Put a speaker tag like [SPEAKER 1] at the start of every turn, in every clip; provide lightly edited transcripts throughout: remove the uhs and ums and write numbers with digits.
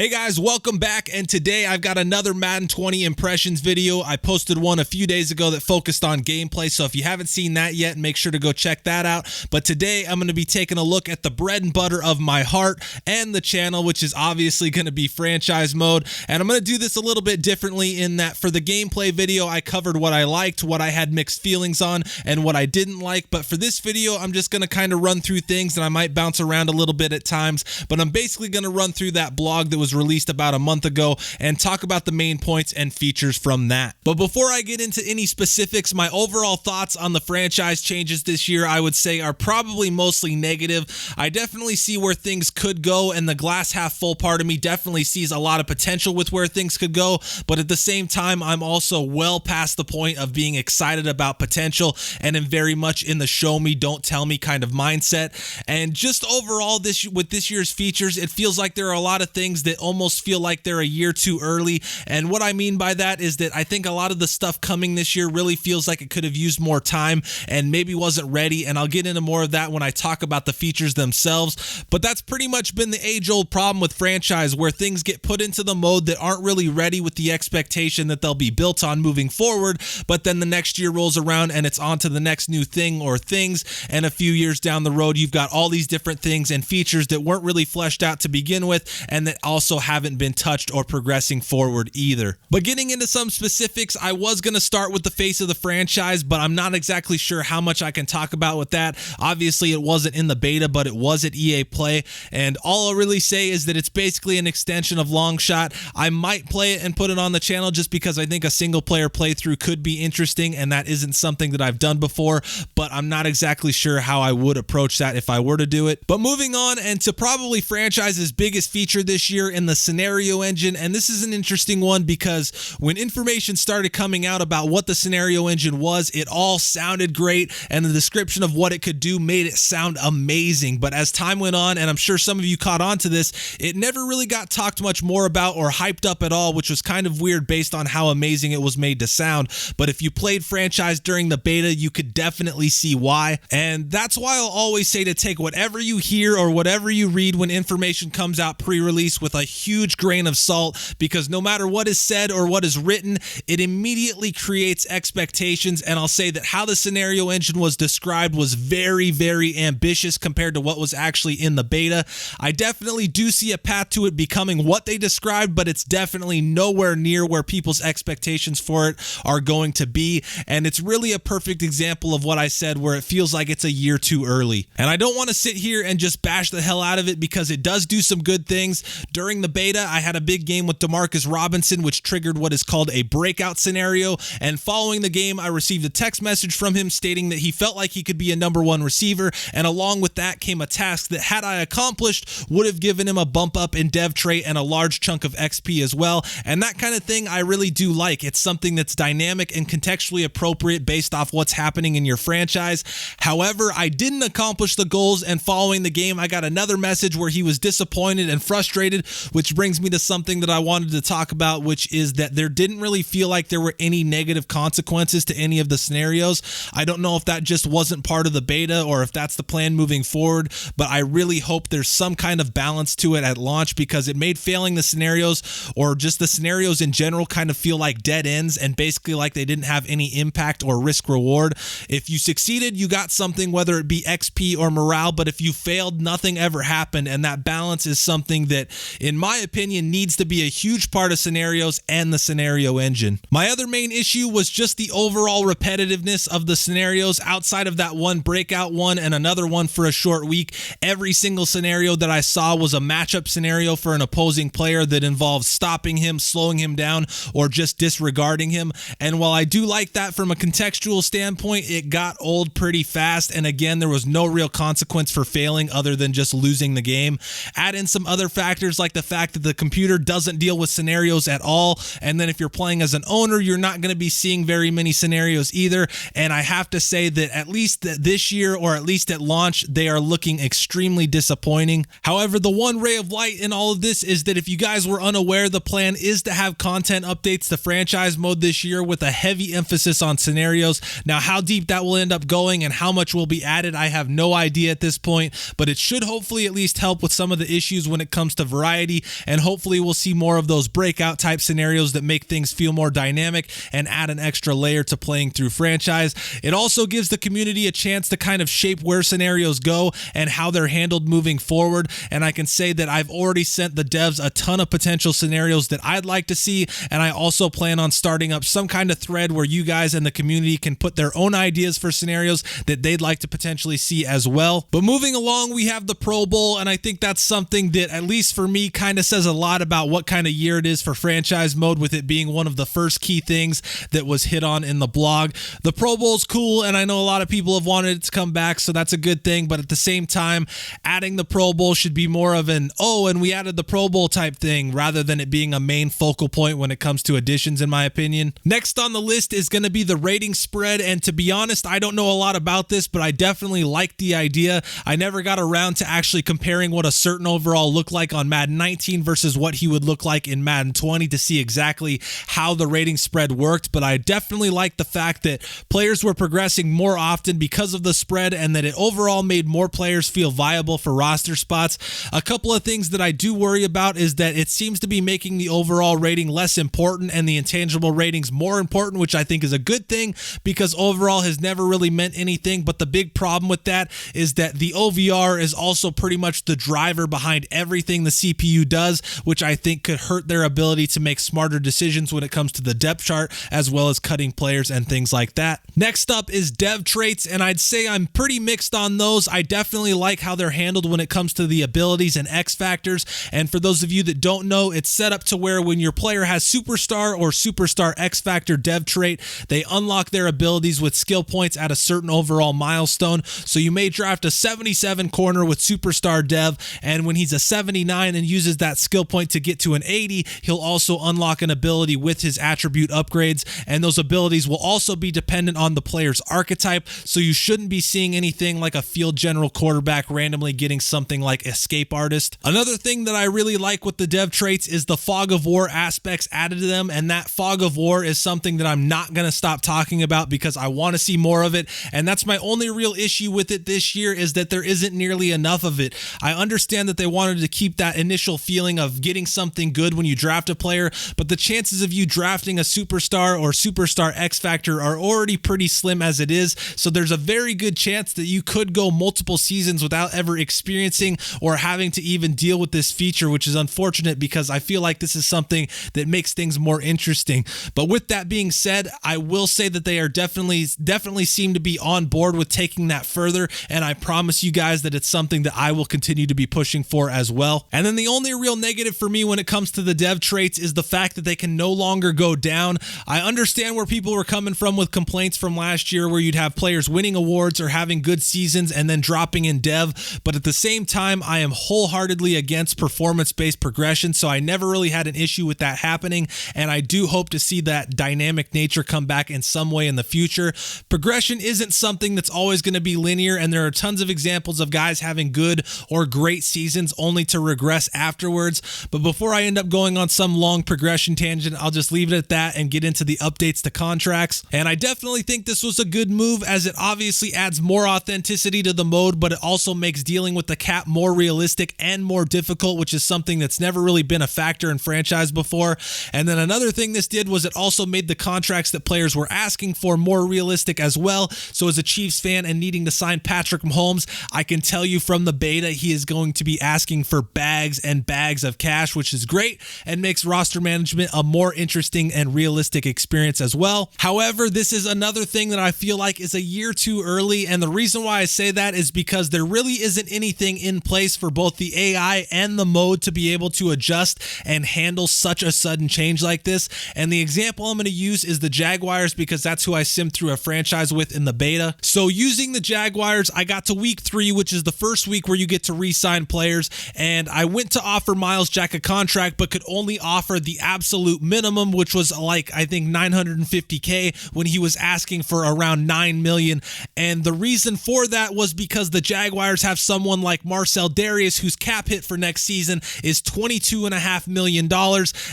[SPEAKER 1] Hey guys, welcome back, and today I've got another Madden 20 impressions video. I posted one a few days ago that focused on gameplay, so if you haven't seen that yet, make sure to go check that out. But today I'm going to be taking a look at the bread and butter of my heart and the channel, which is obviously going to be franchise mode. And I'm going to do this a little bit differently in that for the gameplay video, I covered what I liked, what I had mixed feelings on, and what I didn't like. But for this video, I'm just going to kind of run through things, and I might bounce around a little bit at times, but I'm basically going to run through that blog that was released about a month ago and talk about the main points and features from that. But before I get into any specifics, my overall thoughts on the franchise changes this year, I would say, are probably mostly negative. I definitely see where things could go, and the glass half full part of me definitely sees a lot of potential with where things could go, but at the same time, I'm also well past the point of being excited about potential and am very much in the show me, don't tell me kind of mindset. And just overall, with this year's features, it feels like there are a lot of things that almost feel like they're a year too early. And what I mean by that is that I think a lot of the stuff coming this year really feels like it could have used more time and maybe wasn't ready. And I'll get into more of that when I talk about the features themselves. But that's pretty much been the age-old problem with franchise, where things get put into the mode that aren't really ready with the expectation that they'll be built on moving forward. But then the next year rolls around and it's on to the next new thing or things. And a few years down the road, you've got all these different things and features that weren't really fleshed out to begin with, and that also haven't been touched or progressing forward either. But getting into some specifics, I was going to start with the face of the franchise, but I'm not exactly sure how much I can talk about with that. Obviously, it wasn't in the beta, but it was at EA Play, and all I'll really say is that it's basically an extension of Longshot. I might play it and put it on the channel just because I think a single player playthrough could be interesting, and that isn't something that I've done before, but I'm not exactly sure how I would approach that if I were to do it. But moving on, and to probably franchise's biggest feature this year in the scenario engine, and this is an interesting one because when information started coming out about what the scenario engine was, it all sounded great, and the description of what it could do made it sound amazing. But as time went on, and I'm sure some of you caught on to this, it never really got talked much more about or hyped up at all, which was kind of weird based on how amazing it was made to sound. But if you played franchise during the beta, you could definitely see why. And that's why I'll always say to take whatever you hear or whatever you read when information comes out pre-release with a huge grain of salt, because no matter what is said or what is written, it immediately creates expectations. And I'll say that how the scenario engine was described was very, very ambitious compared to what was actually in the beta. I definitely do see a path to it becoming what they described, but it's definitely nowhere near where people's expectations for it are going to be. And it's really a perfect example of what I said, where it feels like it's a year too early. And I don't want to sit here and just bash the hell out of it, because it does do some good things. During the beta, I had a big game with DeMarcus Robinson, which triggered what is called a breakout scenario. And following the game, I received a text message from him stating that he felt like he could be a #1 receiver. And along with that came a task that, had I accomplished, would have given him a bump up in dev trait and a large chunk of XP as well. And that kind of thing I really do like. It's something that's dynamic and contextually appropriate based off what's happening in your franchise. However, I didn't accomplish the goals, and following the game, I got another message where he was disappointed and frustrated, which brings me to something that I wanted to talk about, which is that there didn't really feel like there were any negative consequences to any of the scenarios. I don't know if that just wasn't part of the beta or if that's the plan moving forward, but I really hope there's some kind of balance to it at launch, because it made failing the scenarios, or just the scenarios in general, kind of feel like dead ends and basically like they didn't have any impact or risk reward. If you succeeded, you got something, whether it be XP or morale, but if you failed, nothing ever happened. And that balance is something that, in my opinion, needs to be a huge part of scenarios and the scenario engine. My other main issue was just the overall repetitiveness of the scenarios. Outside of that one breakout one and another one for a short week, every single scenario that I saw was a matchup scenario for an opposing player that involves stopping him, slowing him down, or just disregarding him. And while I do like that from a contextual standpoint, it got old pretty fast. And again, there was no real consequence for failing other than just losing the game. Add in some other factors like the fact that the computer doesn't deal with scenarios at all, and then if you're playing as an owner, you're not going to be seeing very many scenarios either. And I have to say that at least this year, or at least at launch, they are looking extremely disappointing. However, the one ray of light in all of this is that if you guys were unaware, the plan is to have content updates to franchise mode this year with a heavy emphasis on scenarios. Now, how deep that will end up going and how much will be added, I have no idea at this point, but it should hopefully at least help with some of the issues when it comes to variety community, and hopefully we'll see more of those breakout type scenarios that make things feel more dynamic and add an extra layer to playing through franchise. It also gives the community a chance to kind of shape where scenarios go and how they're handled moving forward, and I can say that I've already sent the devs a ton of potential scenarios that I'd like to see, and I also plan on starting up some kind of thread where you guys and the community can put their own ideas for scenarios that they'd like to potentially see as well. But moving along, we have the Pro Bowl, and I think that's something that, at least for me, kind of says a lot about what kind of year it is for franchise mode, with it being one of the first key things that was hit on in the blog. The Pro Bowl's cool, and I know a lot of people have wanted it to come back, so that's a good thing, but at the same time, adding the Pro Bowl should be more of an, oh, and we added the Pro Bowl type thing, rather than it being a main focal point when it comes to additions, in my opinion. Next on the list is going to be the rating spread, and to be honest, I don't know a lot about this, but I definitely like the idea. I never got around to actually comparing what a certain overall looked like on Madden 19 versus what he would look like in Madden 20 to see exactly how the rating spread worked, but I definitely like the fact that players were progressing more often because of the spread, and that it overall made more players feel viable for roster spots. A couple of things that I do worry about is that it seems to be making the overall rating less important and the intangible ratings more important, which I think is a good thing because overall has never really meant anything. But the big problem with that is that the OVR is also pretty much the driver behind everything the CPU does, which I think could hurt their ability to make smarter decisions when it comes to the depth chart, as well as cutting players and things like that. Next up is dev traits, and I'd say I'm pretty mixed on those. I definitely like how they're handled when it comes to the abilities and X factors, and for those of you that don't know, it's set up to where when your player has Superstar or Superstar X Factor dev trait, they unlock their abilities with skill points at a certain overall milestone. So you may draft a 77 corner with Superstar dev, and when he's a 79 and uses that skill point to get to an 80, he'll also unlock an ability with his attribute upgrades, and those abilities will also be dependent on the player's archetype, so you shouldn't be seeing anything like a field general quarterback randomly getting something like Escape Artist. Another thing that I really like with the dev traits is the Fog of War aspects added to them, and that Fog of War is something that I'm not going to stop talking about because I want to see more of it, and that's my only real issue with it this year, is that there isn't nearly enough of it. I understand that they wanted to keep that initial feeling of getting something good when you draft a player, but the chances of you drafting a Superstar or Superstar X Factor are already pretty slim as it is, so there's a very good chance that you could go multiple seasons without ever experiencing or having to even deal with this feature, which is unfortunate because I feel like this is something that makes things more interesting. But with that being said, I will say that they are definitely seem to be on board with taking that further, and I promise you guys that it's something that I will continue to be pushing for as well. And then the only real negative for me when it comes to the dev traits is the fact that they can no longer go down. I understand where people were coming from with complaints from last year where you'd have players winning awards or having good seasons and then dropping in dev, but at the same time, I am wholeheartedly against performance-based progression, so I never really had an issue with that happening, and I do hope to see that dynamic nature come back in some way in the future. Progression isn't something that's always going to be linear, and there are tons of examples of guys having good or great seasons only to regress afterwards. But before I end up going on some long progression tangent, I'll just leave it at that and get into the updates to contracts. And I definitely think this was a good move, as it obviously adds more authenticity to the mode, but it also makes dealing with the cap more realistic and more difficult, which is something that's never really been a factor in franchise before. And then another thing this did was it also made the contracts that players were asking for more realistic as well. So as a Chiefs fan and needing to sign Patrick Mahomes, I can tell you from the beta, he is going to be asking for bags and bags of cash, which is great and makes roster management a more interesting and realistic experience as well. However, this is another thing that I feel like is a year too early, and the reason why I say that is because there really isn't anything in place for both the AI and the mode to be able to adjust and handle such a sudden change like this. And the example I'm going to use is the Jaguars, because that's who I simmed through a franchise with in the beta. So using the Jaguars, I got to week 3, which is the first week where you get to re-sign players, and I went to offer Miles Jack a contract but could only offer the absolute minimum, which was like I think $950K when he was asking for around $9 million. And the reason for that was because the Jaguars have someone like Marcel Darius, whose cap hit for next season is $22.5 million,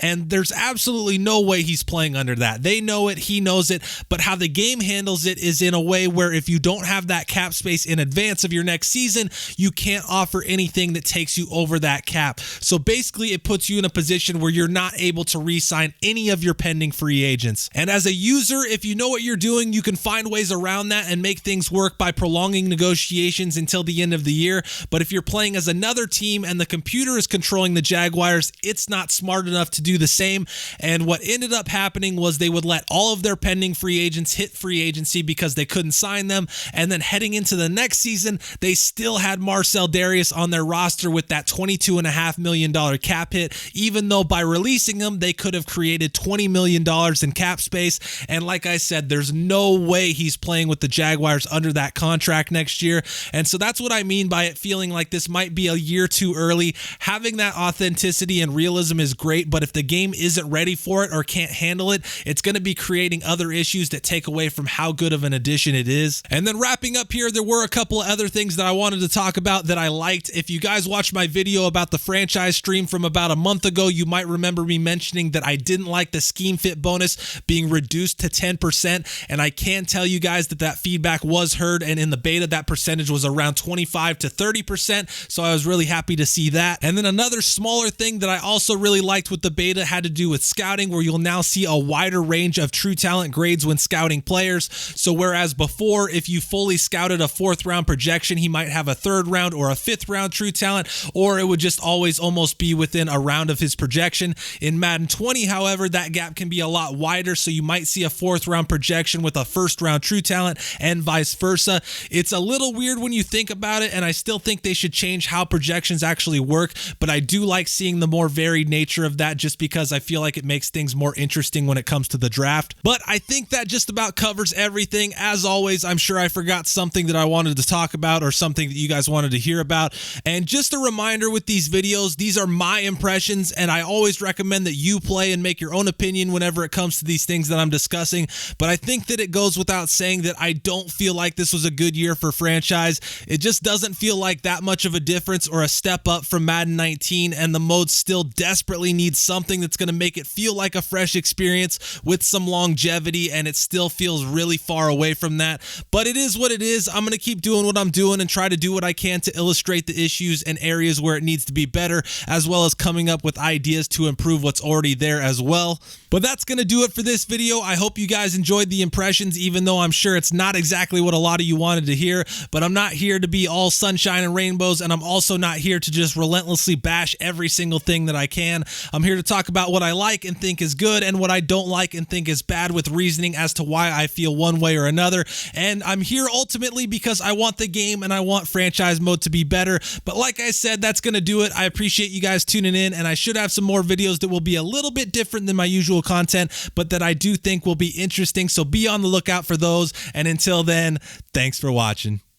[SPEAKER 1] and there's absolutely no way he's playing under that. They know it, he knows it, but how the game handles it is in a way where if you don't have that cap space in advance of your next season, you can't offer anything that takes you over that cap cap. So basically it puts you in a position where you're not able to re-sign any of your pending free agents. And as a user, if you know what you're doing, you can find ways around that and make things work by prolonging negotiations until the end of the year. But if you're playing as another team and the computer is controlling the Jaguars, it's not smart enough to do the same. And what ended up happening was they would let all of their pending free agents hit free agency because they couldn't sign them. And then heading into the next season, they still had Marcel Darius on their roster with that $22.5 million cap hit, even though by releasing him, they could have created $20 million in cap space. And like I said, there's no way he's playing with the Jaguars under that contract next year. And so that's what I mean by it feeling like this might be a year too early. Having that authenticity and realism is great, but if the game isn't ready for it or can't handle it, it's going to be creating other issues that take away from how good of an addition it is. And then wrapping up here, there were a couple of other things that I wanted to talk about that I liked. If you guys watched my video about the franchise stream from about a month ago, you might remember me mentioning that I didn't like the scheme fit bonus being reduced to 10%. And I can tell you guys that that feedback was heard. And in the beta, that percentage was around 25 to 30%. So I was really happy to see that. And then another smaller thing that I also really liked with the beta had to do with scouting, where you'll now see a wider range of true talent grades when scouting players. So whereas before, if you fully scouted a 4th round projection, he might have a 3rd round or a 5th round true talent, or it would just always almost be within a round of his projection. In Madden 20, however, that gap can be a lot wider. So you might see a 4th round projection with a 1st round true talent and vice versa. It's a little weird when you think about it, and I still think they should change how projections actually work, but I do like seeing the more varied nature of that just because I feel like it makes things more interesting when it comes to the draft. But I think that just about covers everything. As always, I'm sure I forgot something that I wanted to talk about or something that you guys wanted to hear about. And just a reminder with these videos, these are my impressions, and I always recommend that you play and make your own opinion whenever it comes to these things that I'm discussing. But I think that it goes without saying that I don't feel like this was a good year for franchise. It just doesn't feel like that much of a difference or a step up from Madden 19, and the mode still desperately needs something that's going to make it feel like a fresh experience with some longevity, and it still feels really far away from that. But it is what it is. I'm going to keep doing what I'm doing and try to do what I can to illustrate the issues and areas where it needs to be better, as well as coming up with ideas to improve what's already there as well. But that's going to do it for this video. I hope you guys enjoyed the impressions, even though I'm sure it's not exactly what a lot of you wanted to hear. But I'm not here to be all sunshine and rainbows, and I'm also not here to just relentlessly bash every single thing that I can. I'm here to talk about what I like and think is good and what I don't like and think is bad, with reasoning as to why I feel one way or another. And I'm here ultimately because I want the game and I want franchise mode to be better. But like I said, that's going to do it. I appreciate you guys tuning in, and I should have some more videos that will be a little bit different than my usual content, but that I do think will be interesting. So be on the lookout for those. And until then, thanks for watching.